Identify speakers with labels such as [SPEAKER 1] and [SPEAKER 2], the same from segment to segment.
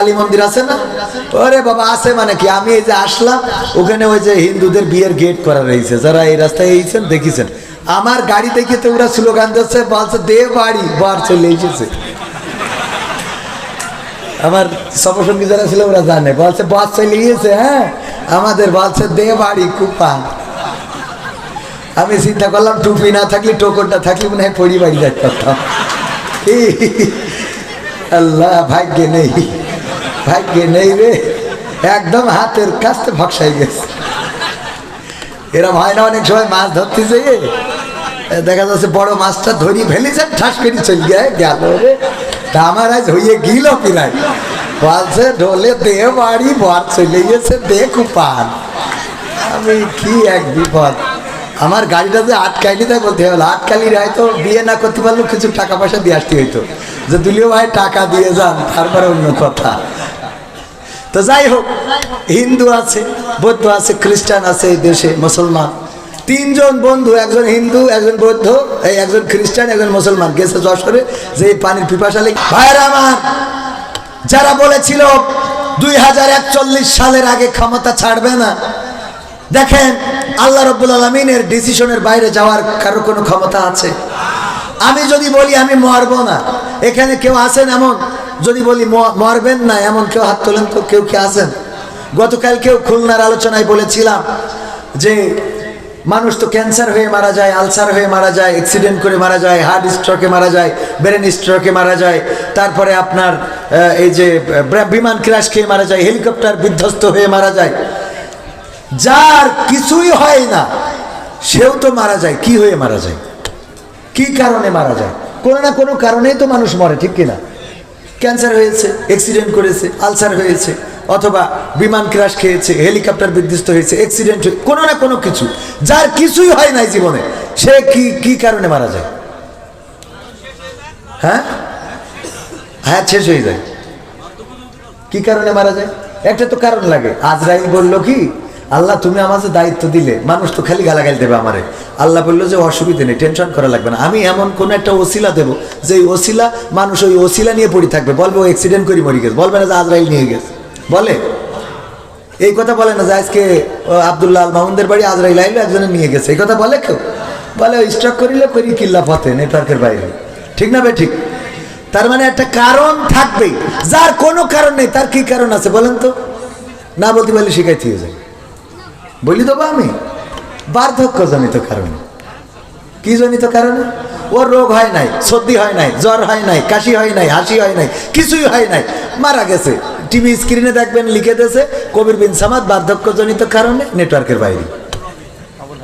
[SPEAKER 1] কালী মন্দির আছে না? ওরে বাবা আছে মানে কি, আমি এই যে আসলাম ওখানে ওই যে হিন্দুদের বিয়ের গেট করা রয়েছে, যারা এই রাস্তায় এইছেন দেখেছেন, আমার গাড়ি দেখে তো ওরা স্লোগান দিচ্ছে, বলছে দে বাড়ি, বার চলে এসেছে। আমার সপসঙ্গী যারা ছিল ওরা জানে, বলছে বাস চলে গিয়েছে, হ্যাঁ আমাদের বলছে দে বাড়ি কুপা। আমি চিন্তা করলাম টুপি না থাকলে টোকনটা থাকলে মনে হয় পড়ি বাড়ি যাইতে পারতাম। আল্লাহ ভাগ্যে নেই, ভাগ্যে নেই রে, একদম হাতের কাছে ভক্সাই গেছে। এরা হয় না অনেক সময় মাছ ধরতে যেয়ে দেখা যাচ্ছে বড় মাছটা ধরি ফেলেছেন, ঠাস করে চলে গেল রে, তা আমার আজ হইয়ে গিল পিরাই, বলছে ঢোলে দে বাড়ি, বর চলে গেছে দে কুপান। আমি কি এক বিপদ, আমার গাড়িটা যে আটকাইনি তাই বলতে হবে, আটকালি হয়তো বিয়ে না করতে পারলেও কিছু টাকা পয়সা দিয়ে আসতে হইতো, যে দুলিও ভাই টাকা দিয়ে যান, তারপরে অন্য কথা। তো যাই হোক, হিন্দু আছে, বৌদ্ধ আছে, খ্রিস্টান আছে এই দেশে, মুসলমান। তিনজন বন্ধু, একজন হিন্দু, একজন বৌদ্ধ, এই একজন খ্রিস্টান, একজন মুসলমান, গেছে যশোরে যে পানির পিপাসা লেগে। ভাইরা আমার, যারা বলেছিল 2041 সালের আগে ক্ষমতা ছাড়বে না, দেখেন আল্লাহ রাব্বুল আলামিনের ডিসিশনের বাইরে যাওয়ার কারো কোনো ক্ষমতা আছে? আমি যদি বলি আমি মরবো না, এখানে কেউ আছেন এমন? যদি বলি মরবেন না এমন কেউ হাত তোলেন তো, কেউ কি আছেন? গতকাল কেউ খুলনার আলোচনায় বলেছিলাম যে মানুষ তো ক্যান্সার হয়ে মারা যায়, আলসার হয়ে মারা যায়, অ্যাক্সিডেন্ট করে মারা যায়, হার্ট স্ট্রোকে মারা যায়, ব্রেন স্ট্রোকে মারা যায়, তারপরে আপনার এই যে বিমান ক্র্যাশ খেয়ে মারা যায়, হেলিকপ্টার বিধ্বস্ত হয়ে মারা যায়। যার কিছুই হয় না সেও তো মারা যায়। কি হয়ে মারা যায়? কি কারণে মারা যায়? কোনো না কোনো কারণেই তো মানুষ মরে, ঠিক কিনা? ক্যান্সার হয়েছে, অ্যাক্সিডেন্ট করেছে, আলসার হয়েছে, অথবা বিমান ক্র্যাশ খেয়েছে, হেলিকপ্টার বিধ্বস্ত হয়েছে, অ্যাক্সিডেন্ট হয়েছে, কোনো না কোনো কিছু। যার কিছুই হয় নাই জীবনে, সে কি কারণে মারা যায়? হ্যাঁ, হায়াত শেষ হয়ে যায়। কি কারণে মারা যায়? একটা তো কারণ লাগে। আজরাইল বলল কি, আল্লাহ তুমি আমাকে দায়িত্ব দিলে, মানুষ তো খালি গালাগাল দেবে আমারে। আল্লাহ বললো যে অসুবিধা নেই, টেনশন করা লাগবে না, আমি এমন কোন একটা ওসিলা দেবো যে ওসিলা, মানুষ ওই ওসিলা নিয়ে পড়ে থাকবে, বলবে ও অ্যাক্সিডেন্ট করে মরে গেছে, বলবে না যে আজরাইল নিয়ে গেছে। বলে এই কথা বলে না যে আজকে আব্দুল্লাহ আল মামুনদের বাড়ি আজরাইল আইলো, একজনে নিয়ে গেছে, এই কথা বলে কেউ? বলে ওই স্ট্রোক করিলে করি কিল্লা পথে, নেটওয়ার্কের বাইরে, ঠিক না বে ঠিক? তার মানে একটা কারণ থাকবেই। যার কোনো কারণ নেই, তার কি কারণ আছে বলেন তো? না বলতে পারলে শিখাইতে হয়ে যায়। বলি দেবো আমি, বার্ধক্যজনিত কারণে। কি জনিত কারণে? ওর রোগ হয় নাই, সর্দি হয় নাই, জ্বর হয় নাই, কাশি হয় নাই, হাসি হয় নাই, কিছুই হয় নাই, মারা গেছে। টিভি স্ক্রিনে দেখবেন লিখে দিয়েছে কবির বিন সামাদ বার্ধক্যজনিত কারণে নেটওয়ার্কের বাইরে।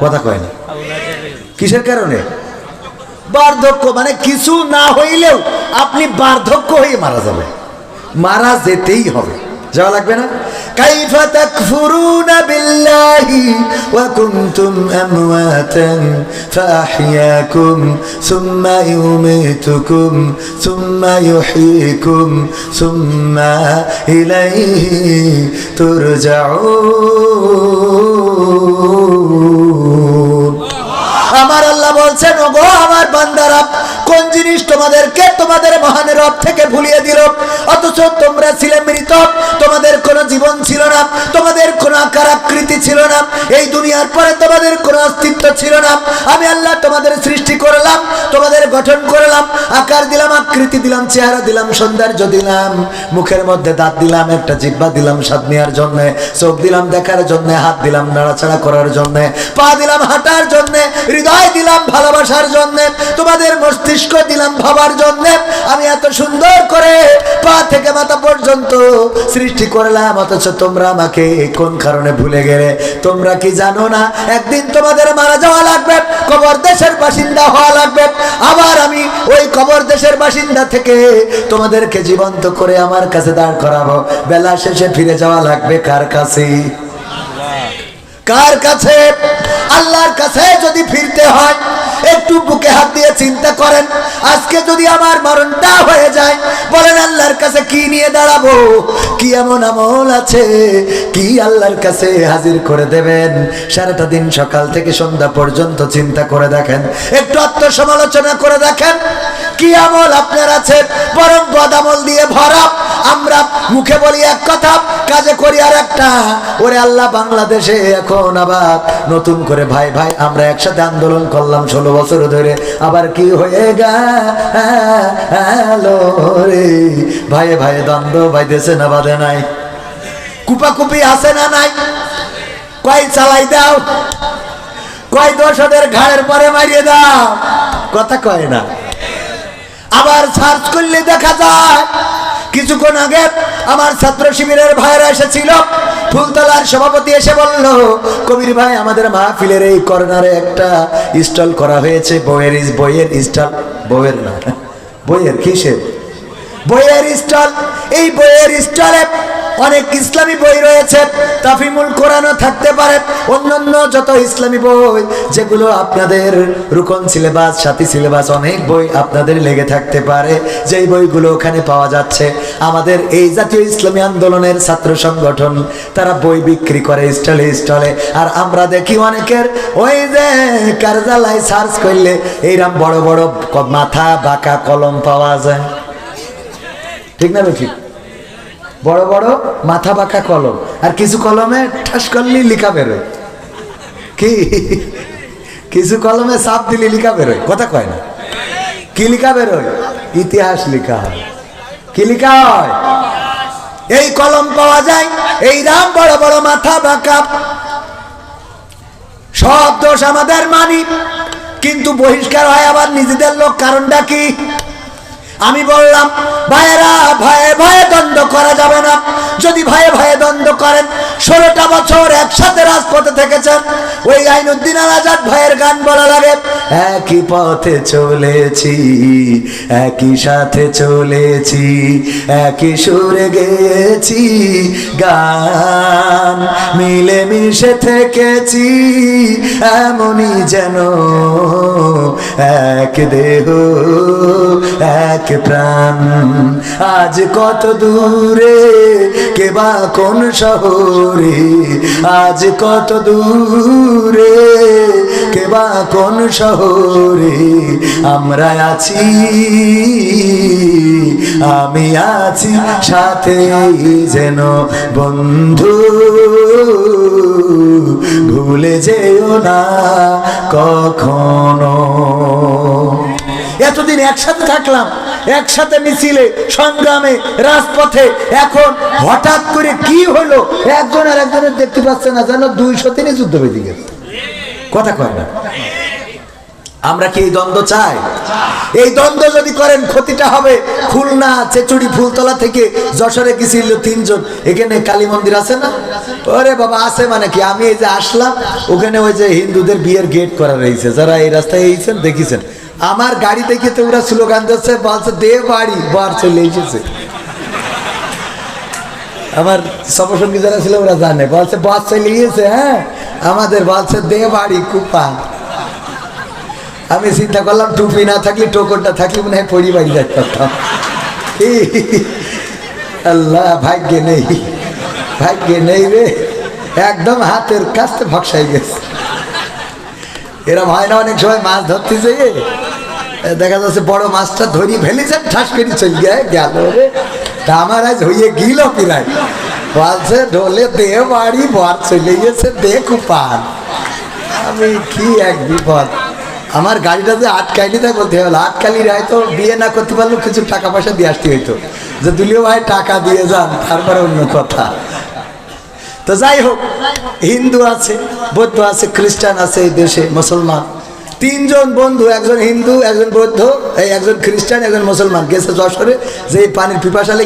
[SPEAKER 1] কথা কয় না। কিসের কারণে? বার্ধক্য মানে কিছু না হইলেও আপনি বার্ধক্য হয়ে মারা যাবেন, মারা যেতেই হবে, যাওয়া লাগবে না? কাইফা তাকফুরুনা বিল্লাহি ওয়া কুনতুম আমওয়াতান ফাআহইয়াকুম সুম্মা ইউমীতুকুম সুম্মা ইউহয়িকুম সুম্মা ইলাইহি তুরজাউন। আমার আল্লাহ বলছেন, ওগো আমার বান্দারা, কোন জিনিস তোমাদেরকে তোমাদের মহান রব থেকে ভুলিয়ে দিল, অথচ তোমরা ছিলে মৃত, তোমাদের কোনো জীবন ছিল না, তোমাদের কোনো আকার আকৃতি ছিল না, এই দুনিয়ার পরে তোমাদের কোনো অস্তিত্ব ছিল না। আমি আল্লাহ তোমাদের সৃষ্টি করলাম, তোমাদের গঠন করলাম, আকার দিলাম, আকৃতি দিলাম, চেহারা দিলাম, সৌন্দর্য দিলাম, মুখের মধ্যে দাঁত দিলাম, একটা জিহ্বা দিলাম স্বাদ নেওয়ার জন্য, চোখ দিলাম দেখার জন্য, হাত দিলাম নাড়াচাড়া করার জন্য, পা দিলাম হাঁটার জন্য, হৃদয় দিলাম ভালোবাসার জন্য, তোমাদের মস্তিষ্ক দিলাম ভাবার জন্য। আমি এত সুন্দর করে পা থেকে মাথা পর্যন্ত সৃষ্টি করলাম, অথচ তোমরা আমাকে কোন কারণে ভুলে গেলে? তোমরা কি জানো না একদিন তোমাদের মারা যাওয়া লাগবে, কবর দেশের বাসিন্দা হওয়া লাগবে, আবার আমি ওই কবর দেশের বাসিন্দা থেকে তোমাদেরকে জীবন্ত করে আমার কাছে দাঁড় করাবো। বেলা শেষে ফিরে যাওয়া লাগবে কার কাছে? কার কাছে? আল্লাহর কাছে যদি ফিরতে হয়, একটু বুকে হাত দিয়ে চিন্তা করেন, আজকে যদি আমার মরণটা হয়ে যায়, বলেন আল্লাহর কাছে কি নিয়ে দাঁড়াবো? কি এমন আমল আছে, কি আল্লাহর কাছে হাজির করে দেবেন। সারাটা দিন সকাল থেকে সন্ধ্যা পর্যন্ত চিন্তা করে দেখেন, একটু আত্মসমালোচনা করে দেখেন, কি আমল আপনার আছে? বরং বদ আমল দিয়ে ভরা। আমরা মুখে বলি এক কথা, কাজে করি আর একটা। ওরে আল্লাহ, বাংলাদেশে এখন আবার নতুন করে ভাই ভাই আমরা একসাথে আন্দোলন করলাম 16 বছর ধরে, আবার কি হয়ে গেল রে? ভাই ভাই দ্বন্দ্ব বাইতেছে না বাঁধে নাই? কুপাকুপি আছে না নাই? কয় চালাই দাও, কয় দোষদের ঘাড়ের পরে মারিয়ে দাও, কথা কয় না। আবার সার্চ করলে দেখা যায়, কিছুক্ষণ আগে আমার ছাত্র শিবিরের ভাইরা এসেছিল, ফুলতলার সভাপতি এসে বলল, কবির ভাই আমাদের মাহফিলের এই কর্নারে একটা স্টল করা হয়েছে, বইয়ের স্টল, বইয়ের না, বইয়ের কিসের? বইয়ের স্টল। এই বইয়ের স্টলে অনেক ইসলামী বই রয়েছে, তাফিমুল কোরআনও থাকতে পারে, অন্যান্য যত ইসলামী বই যেগুলো আপনাদের রুকন সিলেবাস, সাথী সিলেবাস, অনেক বই আপনাদের লেগে থাকতে পারে, যেই বইগুলো ওখানে পাওয়া যাচ্ছে। আমাদের এই জাতীয় ইসলামী আন্দোলনের ছাত্র সংগঠন তারা বই বিক্রি করে স্টলে স্টলে, আর আমরা দেখি অনেকের ওই যে কারজালায় সার্চ করলে এইরকম বড় বড় মাথা বাঁকা কলম পাওয়া যায়, ঠিক না বেঠিক? বড় বড় মাথা বাঁকা কলম, আর কিছু কলমে ঠাস করলে লিখা বেরোয়, কি কিছু কলমে চাপ দিলে লিখা বেরোয়, কথা কয় না? কি লিখা বেরোয়? ইতিহাস লিখা হয়। কি লিখা হয়? এই কলম পাওয়া যায়, এই রাম বড় বড় মাথা বাঁকা। সব দোষ আমাদের মানি, কিন্তু বহিষ্কার হয় আবার নিজেদের লোক। কারণটা কি? আমি বললাম, ভাইয়েরা, ভয়ে ভয়ে দ্বন্দ্ব করা যাবে না। যদি ভয়ে ভয়ে দ্বন্দ্ব করেন, 16টা বছর একসাথে রাজপথে থেকেছেন, ওই আইনুদ্দিন আল আজাদ ভাইয়ের গান বলা লাগে, একই পথে চলেছি, একই সাথে চলেছি, একই সুরে গেয়েছি গান, মিলে মিশে থেকেছি এমনই যেন এক দেহ এক প্রাণ। আজ কত দূরে কেবা কোন শহরে, আজ কত দূরে কেবা কোন শহরে, আমরা আছি, আমি আছি সাথে যেন বন্ধু, ভুলে যেও না কখনো। এতদিন একসাথে থাকলাম, একসাথে মিছিলে, সংগ্রামে, রাজপথে, এখন হঠাৎ করে কি হলো? একজন আর একজনের দেখতে পাচ্ছে না, যেন 203 যুদ্ধ বেঁধে গেছে, কথা কয় না। আমরা কি এই দ্বন্দ্ব চাই? এই দ্বন্দ্ব যদি করেন ক্ষতিটা হবে। খুলনা, চেচুড়ি, ফুলতলা থেকে যশোরে গেছিল 3 জন, এখানে কালী মন্দির আছে না? ওরে বাবা, আছে মানে কি? আমি এই যে আসলাম, ওখানে ওই যে হিন্দুদের বিয়ের গেট করা রয়েছে, যারা এই রাস্তায় এইছেন দেখেছেন, আমার গাড়ি দেখে তো ওরা স্লোগান দিচ্ছে, বলছে দে বাড়ি, বার চলে এসেছে। আমার সবসঙ্গী যারা ছিল ওরা জানে, বলছে বাস চলে গিয়েছে, হ্যাঁ আমাদের বলছে দে বাড়ি কুপা। আমি চিন্তা করলাম, টুপি না থাকলে, টোকনটা থাকলে মনে হয় পড়ি বাড়ি যাইতে পারতাম। আল্লাহ, ভাগ্যে নেই, ভাগ্যে নেই রে, একদম হাতের কাছে ভক্সাই গেছে। এরম হয় না অনেক সময় মাছ ধরতে যেয়ে দেখা যাচ্ছে বড় মাছটা ধরি ফেলেছেন, ঠাস করে চলে গেল রে, তা আমার আজ হইয়ে গিল প্রায়, বলছে ঢোলে দে বাড়ি, বর চলে গেছে দে কুপান। আমি কি এক বিপদ, আমার গাড়িটা যে আটকাইলি, তাই বলতে হলো আটকালি হয়তো বিয়ে না করতে পারলেও কিছু টাকা পয়সা দিয়ে আসতে হইতো, যে দুলিও ভাই টাকা দিয়ে যান, তারপরে অন্য কথা। তো যাই হোক, হিন্দু আছে, বৌদ্ধ আছে, খ্রিস্টান আছে এই দেশে, মুসলমান। 3 জন বন্ধু, একজন হিন্দু, একজন বৌদ্ধ, এই একজন খ্রিস্টান, একজন মুসলমান, গেছে যশোরে যে পানির পিপাসা লেগে